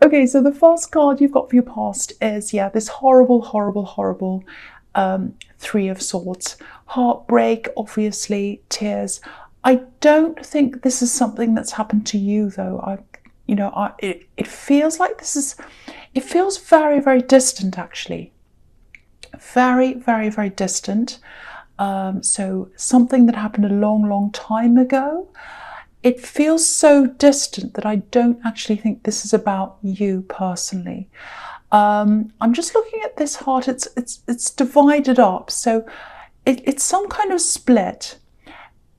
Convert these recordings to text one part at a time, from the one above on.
Okay, so the first card you've got for your past is, yeah, this horrible, horrible, horrible Three of Swords. Heartbreak, obviously, tears. I don't think this is something that's happened to you, though. It feels like it feels very, very distant, actually. Very, very, very distant. So something that happened a long, long time ago. It feels so distant that I don't actually think this is about you personally. I'm just looking at this heart. It's divided up, so it's some kind of split.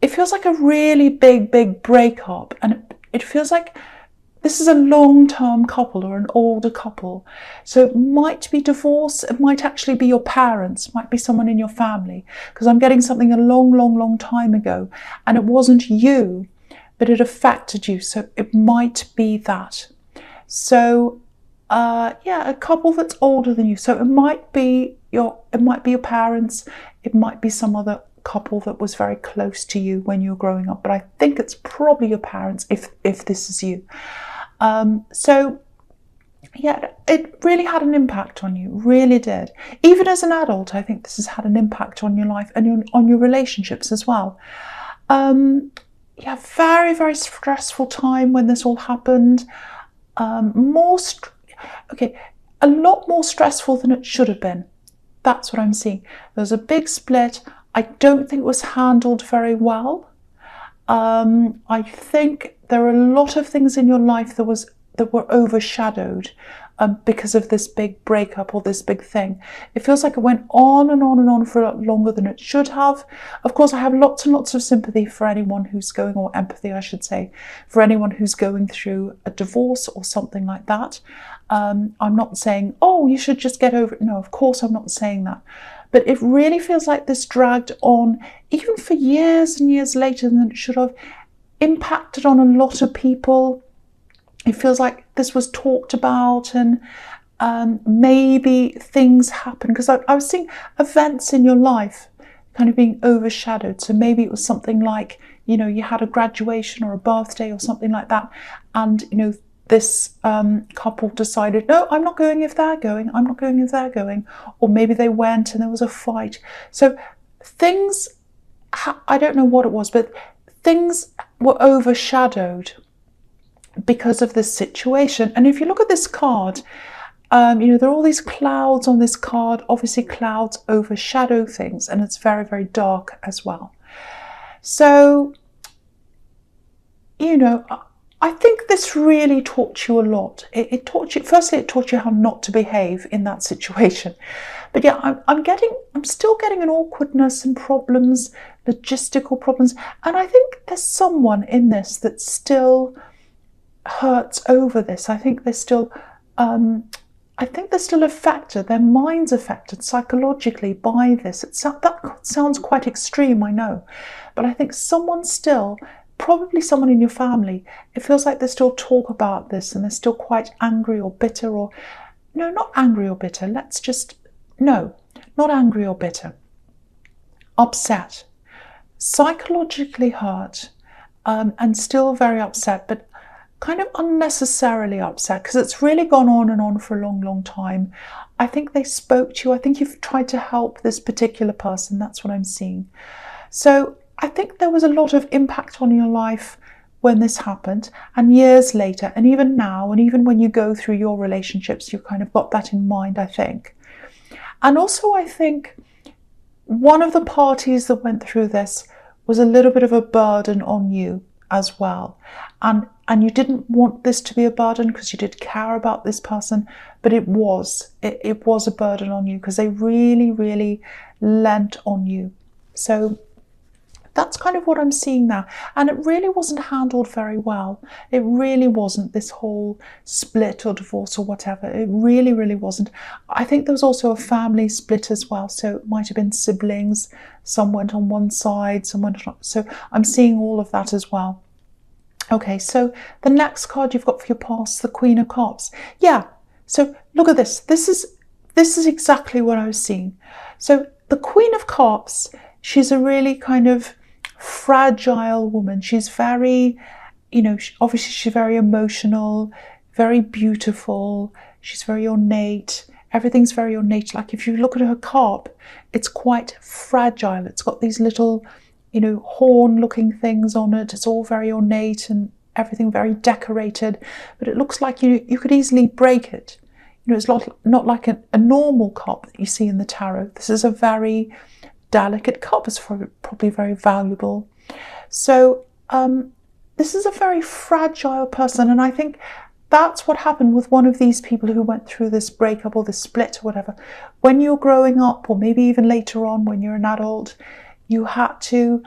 It feels like a really big, big breakup, and it feels like this is a long-term couple or an older couple. So it might be divorce. It might actually be your parents. It might be someone in your family, because I'm getting something a long, long, long time ago, and it wasn't you, but it affected you, so it might be that. So, yeah, a couple that's older than you. So it might be your parents. It might be some other couple that was very close to you when you were growing up. But I think it's probably your parents if this is you. So, yeah, it really had an impact on you. Really did. Even as an adult, I think this has had an impact on your life and on your relationships as well. Yeah, very, very stressful time when this all happened. A lot more stressful than it should have been. That's what I'm seeing. There was a big split. I don't think it was handled very well. I think there are a lot of things in your life that were overshadowed because of this big breakup or this big thing. It feels like it went on and on and on for a lot longer than it should have. Of course, I have lots and lots of sympathy for anyone who's going, or empathy, I should say, for anyone who's going through a divorce or something like that. I'm not saying, oh, you should just get over it. No, of course I'm not saying that. But it really feels like this dragged on, even for years and years later than it should have, impacted on a lot of people. It feels like this was talked about, and maybe things happen, because I was seeing events in your life kind of being overshadowed. So maybe it was something like, you had a graduation or a birthday or something like that, and this couple decided, no, I'm not going if they're going, I'm not going if they're going. Or maybe they went and there was a fight. So things, I don't know what it was, but things were overshadowed because of this situation. And if you look at this card, there are all these clouds on this card. Obviously clouds overshadow things, and it's very, very dark as well. So, I think this really taught you a lot. It taught you, firstly, it taught you how not to behave in that situation. But yeah, I'm still getting an awkwardness and problems, logistical problems. And I think there's someone in this that still hurts over this. I think they're still affected. Their mind's affected psychologically by this. That sounds quite extreme, I know, but I think someone still, probably someone in your family, it feels like they still talk about this and they're still quite angry or bitter, or no, not angry or bitter. Not angry or bitter. Upset, psychologically hurt, and still very upset, but kind of unnecessarily upset, because it's really gone on and on for a long, long time. I think they spoke to you. I think you've tried to help this particular person. That's what I'm seeing. So I think there was a lot of impact on your life when this happened, and years later, and even now, and even when you go through your relationships, you've kind of got that in mind, I think. And also, I think one of the parties that went through this was a little bit of a burden on you as well. And you didn't want this to be a burden because you did care about this person, but it was a burden on you because they really, really lent on you. So that's kind of what I'm seeing now. And it really wasn't handled very well. It really wasn't, this whole split or divorce or whatever. It really, really wasn't. I think there was also a family split as well. So it might have been siblings. Some went on one side, some went on. So I'm seeing all of that as well. Okay, so the next card you've got for your past, the Queen of Cups. Yeah, so look at this. This is exactly what I was seeing. So the Queen of Cups, she's a really kind of fragile woman. She's very, obviously she's very emotional, very beautiful. She's very ornate. Everything's very ornate. Like if you look at her carp, it's quite fragile. It's got these little, horn-looking things on it. It's all very ornate and everything very decorated. But it looks like you could easily break it. It's not like a normal carp that you see in the tarot. This is a very delicate carp. It's probably very valuable. So this is a very fragile person, and I think that's what happened with one of these people who went through this breakup or this split or whatever. When you're growing up, or maybe even later on when you're an adult, you had to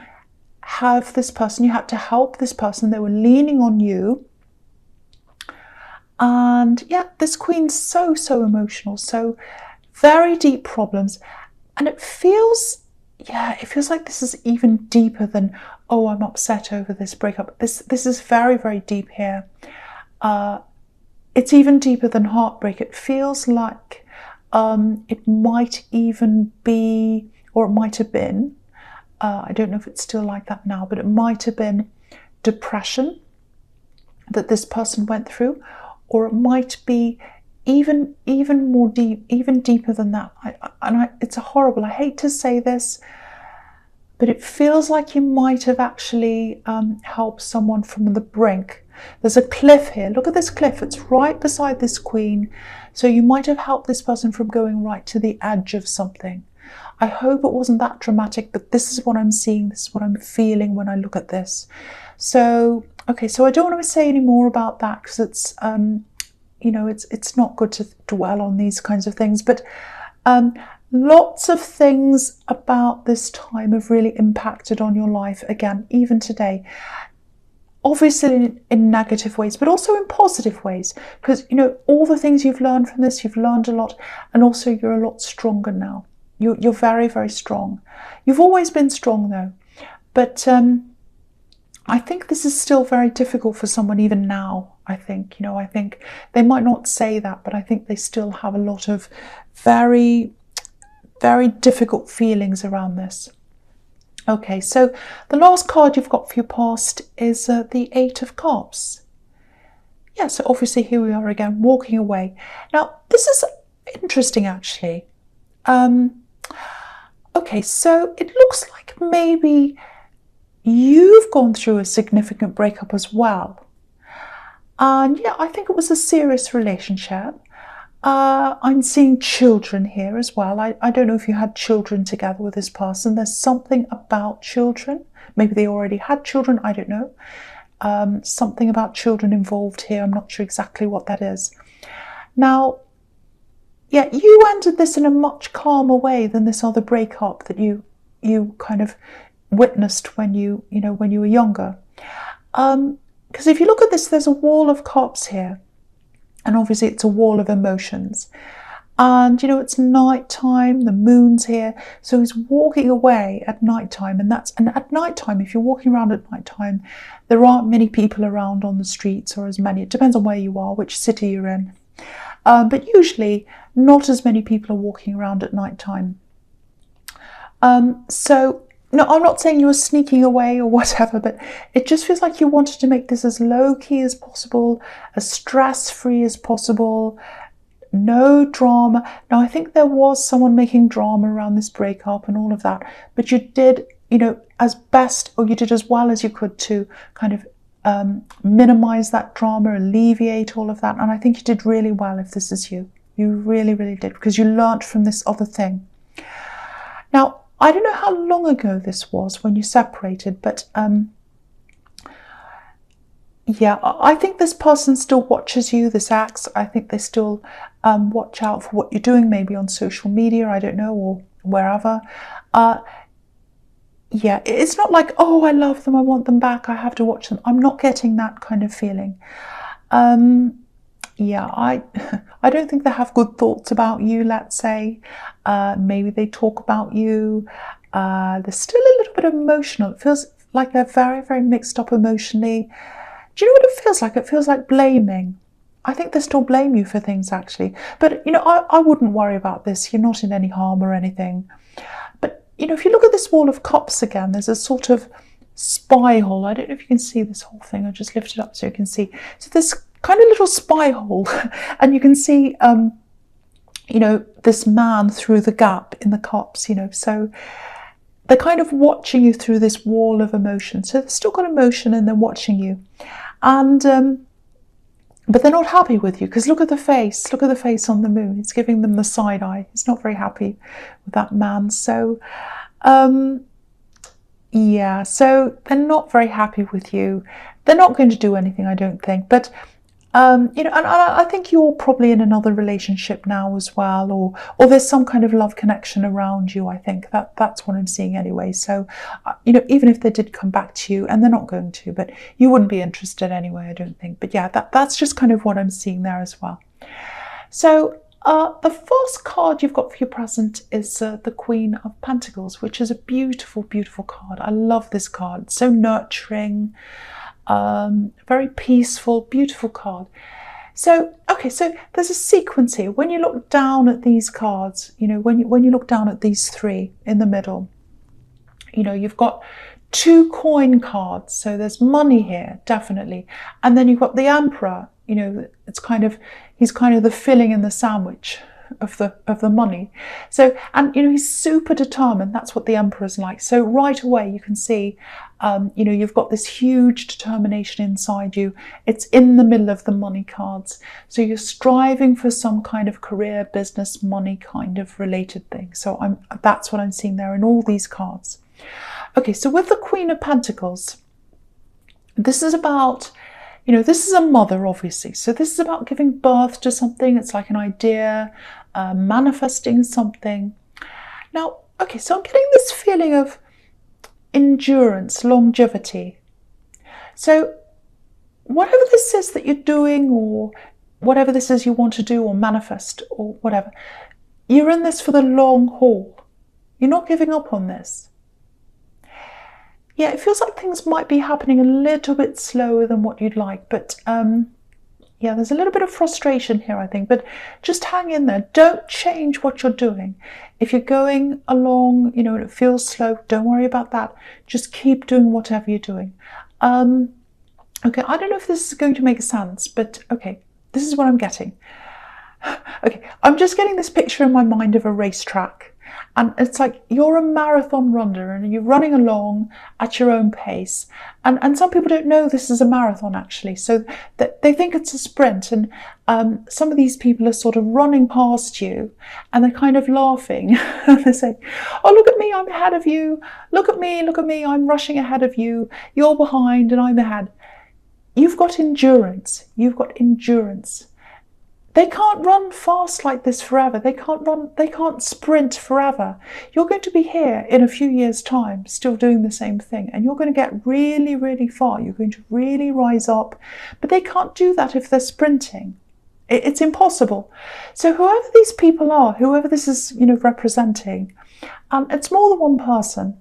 have this person, you had to help this person. They were leaning on you. And yeah, this queen's so emotional, so very deep problems. And it feels like this is even deeper than, oh, I'm upset over this breakup. This is very, very deep here. It's even deeper than heartbreak. It feels like it might even be, or it might have been, I don't know if it's still like that now, but it might have been depression that this person went through, or it might be even more deep, even deeper than that. It's horrible. I hate to say this, but it feels like you might have actually helped someone from the brink. There's a cliff here. Look at this cliff. It's right beside this queen. So you might have helped this person from going right to the edge of something. I hope it wasn't that dramatic, but this is what I'm seeing. This is what I'm feeling when I look at this. So, okay, so I don't want to say any more about that because it's, it's not good to dwell on these kinds of things. But lots of things about this time have really impacted on your life, again, even today. Obviously in negative ways, but also in positive ways. Because, all the things you've learned from this, you've learned a lot. And also you're a lot stronger now. You're very, very strong. You've always been strong though. But I think this is still very difficult for someone even now. I think they might not say that, but I think they still have a lot of very, very difficult feelings around this. Okay, so the last card you've got for your past is the Eight of Cups. Yeah, so obviously here we are again, walking away. Now, this is interesting actually. Okay, so it looks like maybe you've gone through a significant breakup as well. And yeah, I think it was a serious relationship. I'm seeing children here as well. I don't know if you had children together with this person. There's something about children. Maybe they already had children. I don't know. Something about children involved here. I'm not sure exactly what that is. Now, yeah, you ended this in a much calmer way than this other breakup that you kind of witnessed when you were younger. Because if you look at this, there's a wall of cups here. And obviously it's a wall of emotions. And, it's nighttime, the moon's here. So he's walking away at nighttime. And at nighttime, if you're walking around at nighttime, there aren't many people around on the streets, or as many. It depends on where you are, which city you're in. But usually not as many people are walking around at nighttime. So, no, I'm not saying you were sneaking away or whatever, but it just feels like you wanted to make this as low-key as possible, as stress-free as possible, no drama. Now, I think there was someone making drama around this breakup and all of that, but you did, as best, or you did as well as you could to kind of minimize that drama, alleviate all of that. And I think you did really well if this is you. You really, really did, because you learnt from this other thing. Now, I don't know how long ago this was when you separated, but yeah, I think this person still watches you, this ex. I think they still watch out for what you're doing, maybe on social media, I don't know, or wherever. Yeah, it's not like, oh, I love them, I want them back, I have to watch them. I'm not getting that kind of feeling. Yeah, I don't think they have good thoughts about you, let's say. Maybe they talk about you. They're still a little bit emotional. It feels like they're very, very mixed up emotionally. Do you know what it feels like? It feels like blaming. I think they still blame you for things, actually. But, I wouldn't worry about this. You're not in any harm or anything. But, if you look at this wall of cups again, there's a sort of spiral. I don't know if you can see this whole thing. I'll just lift it up so you can see. So this kind of little spy hole, and you can see, this man through the gap in the cups, so they're kind of watching you through this wall of emotion. So they've still got emotion and they're watching you. And but they're not happy with you, because look at the face on the moon. It's giving them the side eye. It's not very happy with that man. So so they're not very happy with you. They're not going to do anything, I don't think. But and I think you're probably in another relationship now as well, or there's some kind of love connection around you. I think that's what I'm seeing anyway. So, even if they did come back to you, and they're not going to, but you wouldn't be interested anyway, I don't think. But yeah, that's just kind of what I'm seeing there as well. So the first card you've got for your present is the Queen of Pentacles, which is a beautiful, beautiful card. I love this card. It's so nurturing. Very peaceful, beautiful card. So there's a sequence here. When you look down at these cards, when you look down at these three in the middle, you've got two coin cards. So there's money here, definitely. And then you've got the Emperor, he's kind of the filling in the sandwich of the money. So, and he's super determined. That's what the Emperor's like. So right away you can see you've got this huge determination inside you. It's in the middle of the money cards. So you're striving for some kind of career, business, money kind of related thing. So that's what I'm seeing there in all these cards. Okay, so with the Queen of Pentacles, this is about, this is a mother, obviously. So this is about giving birth to something. It's like an idea, manifesting something. Now, okay, so I'm getting this feeling of endurance, longevity. So whatever this is that you're doing, or whatever this is you want to do or manifest or whatever, you're in this for the long haul. You're not giving up on this. Yeah, it feels like things might be happening a little bit slower than what you'd like, but there's a little bit of frustration here, I think, but just hang in there. Don't change what you're doing. If you're going along, and it feels slow, don't worry about that. Just keep doing whatever you're doing. Okay, I don't know if this is going to make sense, but okay, this is what I'm getting. Okay, I'm just getting this picture in my mind of a racetrack. And it's like you're a marathon runner and you're running along at your own pace. And some people don't know this is a marathon, actually. So they think it's a sprint. And some of these people are sort of running past you and they're kind of laughing. And they say, oh, look at me, I'm ahead of you. Look at me, I'm rushing ahead of you. You're behind and I'm ahead. You've got endurance. They can't run fast like this forever. They can't sprint forever. You're going to be here in a few years' time, still doing the same thing, and you're going to get really, really far. You're going to really rise up, but they can't do that if they're sprinting. It's impossible. So whoever these people are, whoever this is, representing, it's more than one person.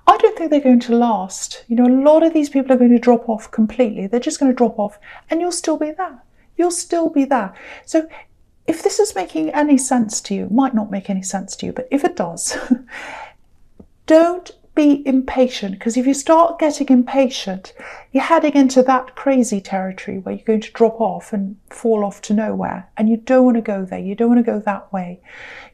I don't think they're going to last. A lot of these people are going to drop off completely. They're just going to drop off, and you'll still be there. You'll still be there. So if this is making any sense to you, it might not make any sense to you, but if it does, don't be impatient, because if you start getting impatient, you're heading into that crazy territory where you're going to drop off and fall off to nowhere. And you don't want to go there. You don't want to go that way.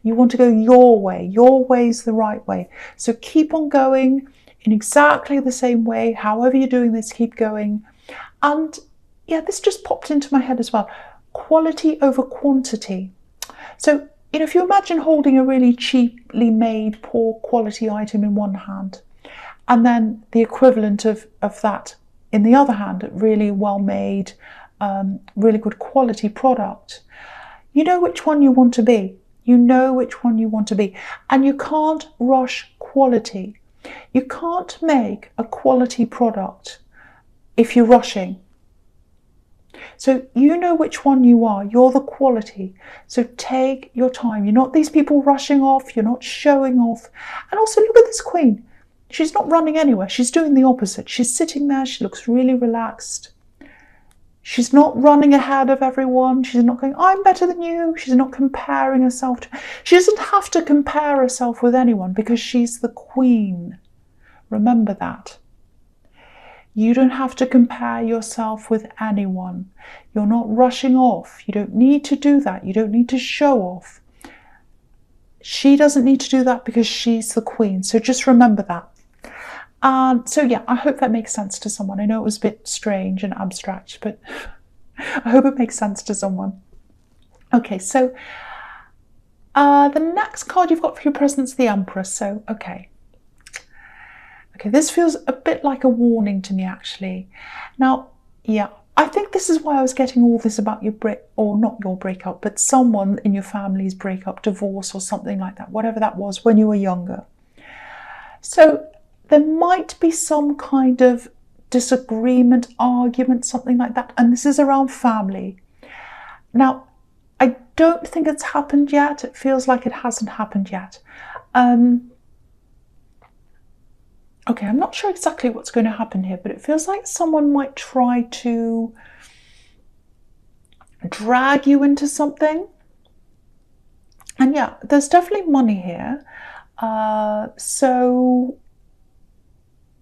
You want to go your way. Your way's the right way. So keep on going in exactly the same way. However you're doing this, keep going. And yeah, this just popped into my head as well. Quality over quantity. So, if you imagine holding a really cheaply made, poor quality item in one hand, and then the equivalent of that in the other hand, a really well made, really good quality product, you know which one you want to be. And you can't rush quality. You can't make a quality product if you're rushing. So you know which one you are. You're the quality. So take your time. You're not these people rushing off. You're not showing off. And also look at this queen. She's not running anywhere. She's doing the opposite. She's sitting there. She looks really relaxed. She's not running ahead of everyone. She's not going, I'm better than you. She's not comparing herself to... She doesn't have to compare herself with anyone because she's the queen. Remember that. You don't have to compare yourself with anyone. You're not rushing off. You don't need to do that. You don't need to show off. She doesn't need to do that because she's the queen. So just remember that. So yeah, I hope that makes sense to someone. I know it was a bit strange and abstract, but I hope it makes sense to someone. Okay, so the next card you've got for your presence, the Empress. So, okay, this feels a bit like a warning to me, actually. Now, yeah, I think this is why I was getting all this about your not your breakup, but someone in your family's breakup, divorce or something like that, whatever that was when you were younger. So there might be some kind of disagreement, argument, something like that, and this is around family. Now, I don't think it's happened yet. It feels like it hasn't happened yet. Okay, I'm not sure exactly what's going to happen here, but it feels like someone might try to drag you into something. And yeah, there's definitely money here. So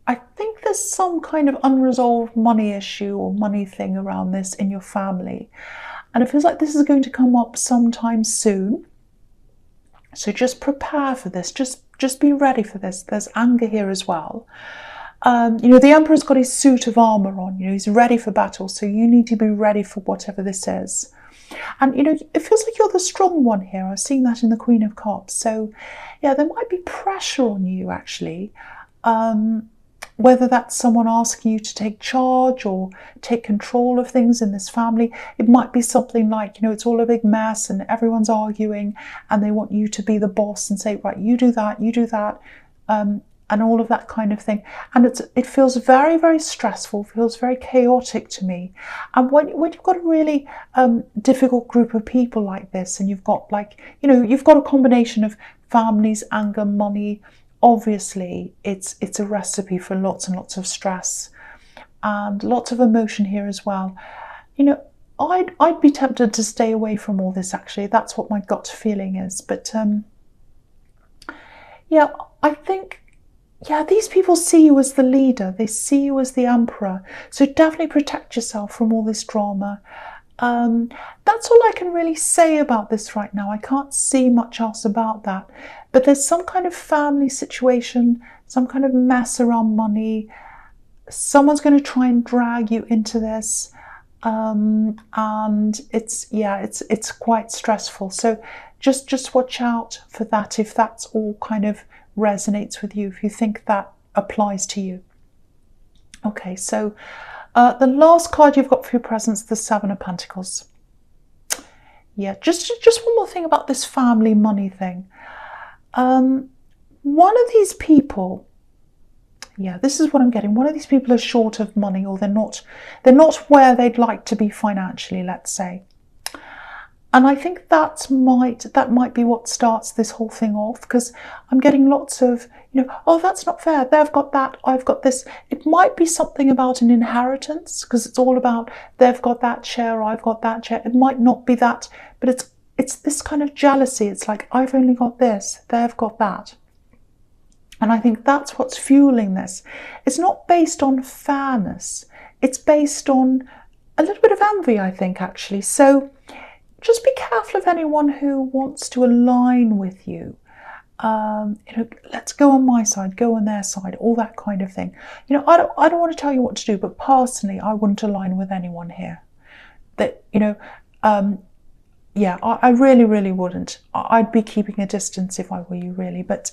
I think there's some kind of unresolved money issue or money thing around this in your family. And it feels like this is going to come up sometime soon. So just prepare for this. Just be ready for this. There's anger here as well. The Emperor's got his suit of armour on. He's ready for battle. So you need to be ready for whatever this is. And, it feels like you're the strong one here. I've seen that in the Queen of Cups. So, yeah, there might be pressure on you, actually. Whether that's someone asking you to take charge or take control of things in this family. It might be something like, it's all a big mess and everyone's arguing and they want you to be the boss and say, right, you do that, and all of that kind of thing. And it feels very, very stressful, feels very chaotic to me. And when you've got a really difficult group of people like this, and you've got you've got a combination of families, anger, money, obviously it's a recipe for lots and lots of stress and lots of emotion here as well. I'd be tempted to stay away from all this, actually. That's what my gut feeling is. But yeah, I think, these people see you as the leader. They see you as the Emperor. So definitely protect yourself from all this drama. That's all I can really say about this right now. I can't see much else about that. But there's some kind of family situation, some kind of mess around money. Someone's going to try and drag you into this. And it's quite stressful. So just watch out for that if that's all kind of resonates with you, if you think that applies to you. Okay, so the last card you've got for your presence, the Seven of Pentacles. Yeah, just one more thing about this family money thing. One of these people, this is what I'm getting. One of these people is short of money, or they're not where they'd like to be financially, let's say. And I think that might be what starts this whole thing off, because I'm getting lots of, oh, that's not fair. They've got that, I've got this. It might be something about an inheritance, because it's all about they've got that share, I've got that share. It might not be that, but it's this kind of jealousy. It's like, I've only got this, they've got that. And I think that's what's fueling this. It's not based on fairness. It's based on a little bit of envy, I think, actually. So just be careful of anyone who wants to align with you. Let's go on my side, go on their side, all that kind of thing. I don't want to tell you what to do, but personally, I wouldn't align with anyone here. I really, really wouldn't. I'd be keeping a distance if I were you, really. But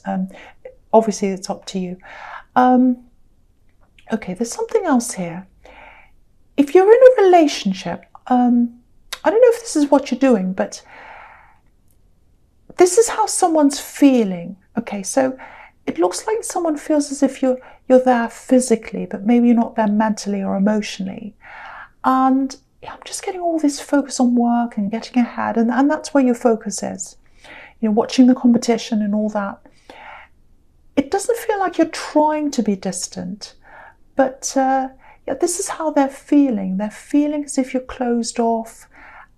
obviously, it's up to you. Okay, there's something else here. If you're in a relationship, I don't know if this is what you're doing, but this is how someone's feeling. Okay, so it looks like someone feels as if you're there physically, but maybe you're not there mentally or emotionally. And I'm just getting all this focus on work and getting ahead, and that's where your focus is. Watching the competition and all that. It doesn't feel like you're trying to be distant, but this is how they're feeling. They're feeling as if you're closed off,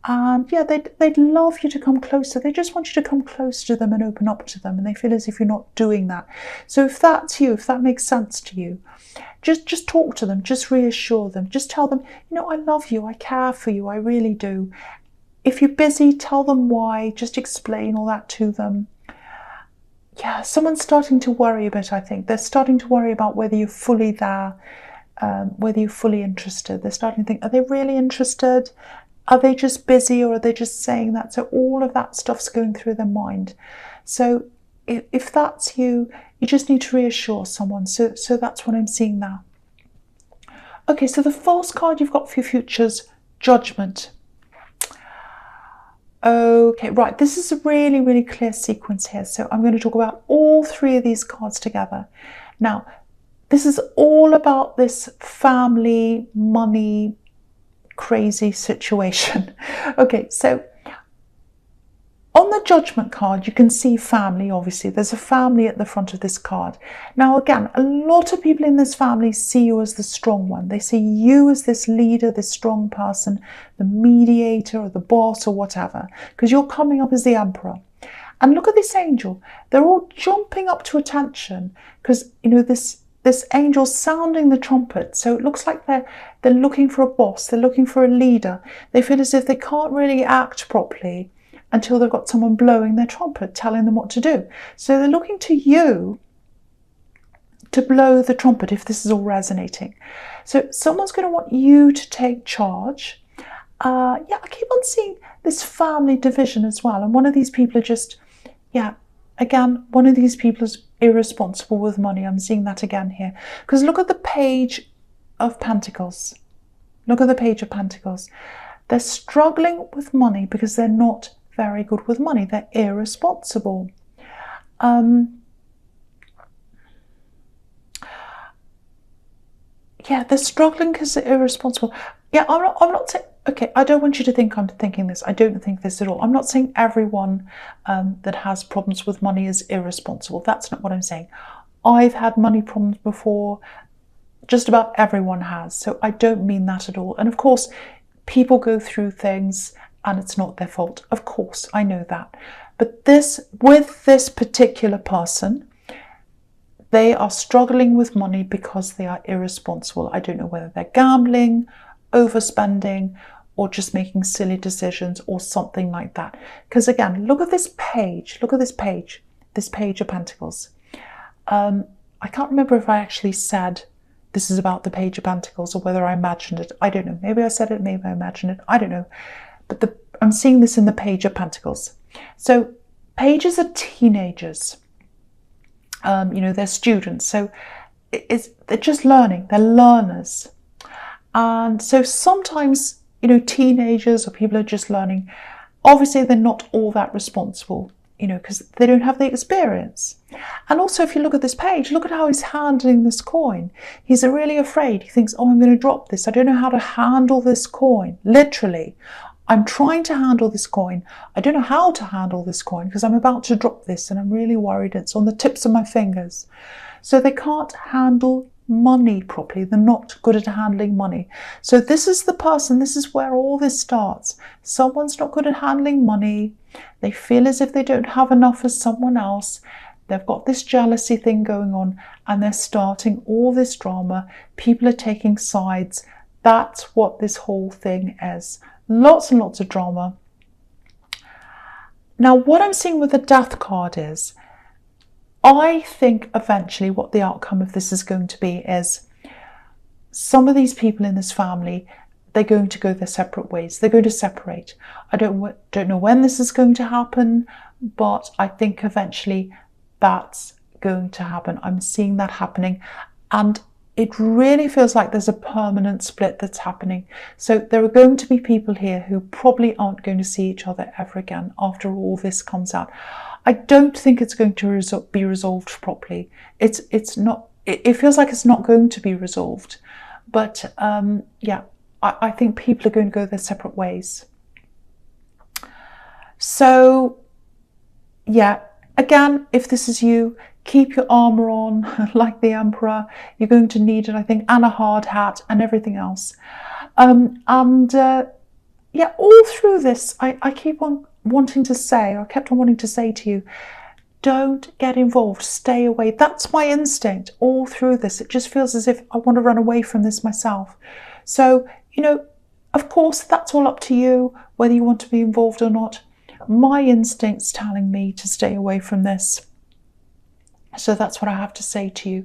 And yeah, they'd love you to come closer. They just want you to come close to them and open up to them. And they feel as if you're not doing that. So if that's you, if that makes sense to you, just talk to them, just reassure them, just tell them, I love you, I care for you, I really do. If you're busy, tell them why, just explain all that to them. Yeah, someone's starting to worry a bit, I think. They're starting to worry about whether you're fully there, whether you're fully interested. They're starting to think, are they really interested? Are they just busy, or are they just saying that? So all of that stuff's going through their mind. So if that's you, you just need to reassure someone. So that's what I'm seeing now. Okay, so the false card you've got for your future's Judgment. Okay, right, this is a really, really clear sequence here. So I'm going to talk about all three of these cards together. Now, this is all about this family, money, crazy situation. Okay, so on the Judgment card, you can see family, obviously. There's a family at the front of this card. Now, again, a lot of people in this family see you as the strong one. They see you as this leader, this strong person, the mediator or the boss or whatever, because you're coming up as the Emperor. And look at this angel. They're all jumping up to attention because, this angel's sounding the trumpet. So it looks like they're looking for a boss. They're looking for a leader. They feel as if they can't really act properly until they've got someone blowing their trumpet, telling them what to do. So they're looking to you to blow the trumpet, if this is all resonating. So someone's going to want you to take charge. I keep on seeing this family division as well. And one of these people are just, one of these people is irresponsible with money. I'm seeing that again here. Because look at the Page of Pentacles. Look at the Page of Pentacles. They're struggling with money because they're not very good with money. They're irresponsible. They're struggling because they're irresponsible. I'm not saying, okay, I don't want you to think I'm thinking this. I don't think this at all. I'm not saying everyone that has problems with money is irresponsible. That's not what I'm saying. I've had money problems before. Just about everyone has. So I don't mean that at all. And of course, people go through things and it's not their fault. Of course, I know that. But with this particular person, they are struggling with money because they are irresponsible. I don't know whether they're gambling, overspending, or just making silly decisions or something like that. Because again, look at this page. Look at this Page of Pentacles. I can't remember if I actually said this is about the Page of Pentacles or whether I imagined it. I don't know. Maybe I said it, maybe I imagined it. I don't know. But I'm seeing this in the Page of Pentacles. So pages are teenagers. They're students. So they're just learning. They're learners. And so sometimes, teenagers or people are just learning. Obviously, they're not all that responsible, because they don't have the experience. And also, if you look at this page, look at how he's handling this coin. He's really afraid. He thinks, oh, I'm going to drop this. I don't know how to handle this coin. Literally, I'm trying to handle this coin. I don't know how to handle this coin because I'm about to drop this and I'm really worried. It's on the tips of my fingers. So they can't handle money properly. They're not good at handling money. So this is the person, this is where all this starts. Someone's not good at handling money. They feel as if they don't have enough as someone else. They've got this jealousy thing going on and they're starting all this drama. People are taking sides. That's what this whole thing is. Lots and lots of drama. Now, what I'm seeing with the Death card is, I think eventually what the outcome of this is going to be is some of these people in this family, they're going to go their separate ways. They're going to separate. I don't know when this is going to happen, but I think eventually that's going to happen. I'm seeing that happening. And it really feels like there's a permanent split that's happening. So there are going to be people here who probably aren't going to see each other ever again after all this comes out. I don't think it's going to be resolved properly. It's not. It feels like it's not going to be resolved. But I think people are going to go their separate ways. So again, if this is you, keep your armor on like the Emperor. You're going to need it, I think, and a hard hat and everything else. yeah, all through this, I keep on wanting to say, or I kept on wanting to say to you, don't get involved, stay away. That's my instinct all through this. It just feels as if I want to run away from this myself. So, of course, that's all up to you, whether you want to be involved or not. My instinct's telling me to stay away from this. So that's what I have to say to you.